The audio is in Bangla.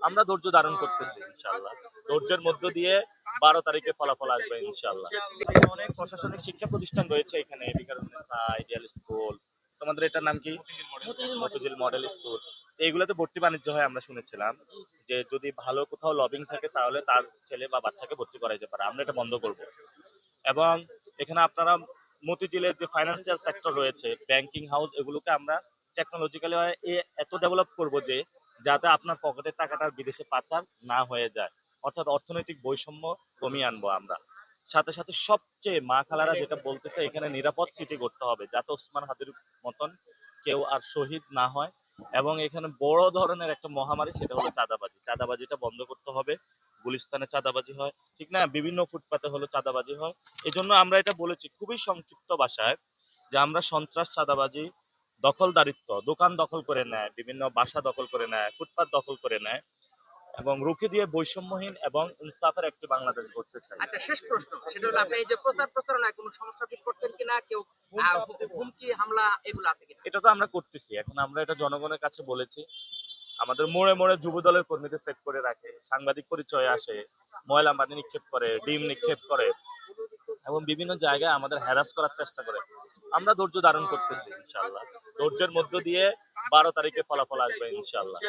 আমরা ধৈর্য ধারণ করতেছি ইনশাআল্লাহ। ধৈর্যের মধ্য দিয়ে 12 তারিখে ফলাফল আসবে ইনশাআল্লাহ। অনেক প্রশাসনিক শিক্ষা প্রতিষ্ঠান রয়েছে এখানে, বিকারুন্নেসা, আইডিয়াল স্কুল, তোমাদের এটার নাম কি? Motijheel model school. এইগুলোতে ভর্তি বাণিজ্য হয় আমরা শুনেছিলাম, যে যদি ভালো কোথাও লবিং থাকে তাহলে তার ছেলে বা বাচ্চাকে ভর্তি করাইতে পারে। আমরা এটা বন্ধ করব। এবং এখানে আপনারা মতিঝিলের যে ফাইন্যান্সিয়াল সেক্টর রয়েছে, ব্যাংকিং হাউস, এগুলোকে আমরা টেকনোলজিক্যালি এত ডেভেলপ করব যে যাতে আপনার পকেটের টাকাটা বিদেশে পাচার না হয়ে যায়, অর্থাৎ অর্থনৈতিক বৈষম্য কমিয়ে আনবো আমরা। সাথে সাথে সবচেয়ে মা খালারা যেটা বলতেছে, এখানে নিরাপদ সিটি করতে হবে যাতে ওসমান হাদির মতন কেউ আর শহীদ না হয়। এবং এখানে বড় ধরনের একটা মহামারী, সেটা হলো চাঁদাবাজি। চাঁদাবাজিটা বন্ধ করতে হবে। গুলিস্তানে চাঁদাবাজি হয়, ঠিক না, বিভিন্ন ফুটপাতে হলো চাঁদাবাজি হয়। এই জন্য আমরা এটা বলেছি খুবই সংক্ষিপ্ত ভাষায়, যে আমরা সন্ত্রাস, চাঁদাবাজি, দখলদারিত্ব, দোকান দখল করে নেয়, বিভিন্ন বাসা দখল করে নেয়, ফুটপাত দখল করে নেয়, এবং রুখে দিয়ে বৈষম্যহীন এবং ইনসাফের একটি বাংলাদেশ গড়তে চাই। আচ্ছা, শেষ প্রশ্ন, সেটা হলো আপনি এই যে প্রচার প্রচারণায় কোনো সমস্যা ফিল করছেন কিনা, কেউ হুমকি হামলা এগুলো আছে কিনা? এটা তো আমরা করতেছি, এখন আমরা এটা জনগণের কাছে বলেছি। আমাদের মোড়ে মোড়ে যুব দলের কর্মীদের সেট করে রাখে, সাংবাদিক পরিচয় আসে, ময়লা পানি নিক্ষেপ করে, ডিম নিক্ষেপ করে, এবং বিভিন্ন জায়গায় আমাদের হ্যারাস করার চেষ্টা করে। আমরা ধৈর্য ধারণ করতেছি ইনশাআল্লাহ। ধৈর্যের মধ্য দিয়ে 12 তারিখে ফলাফল আসবে ইনশাআল্লাহ।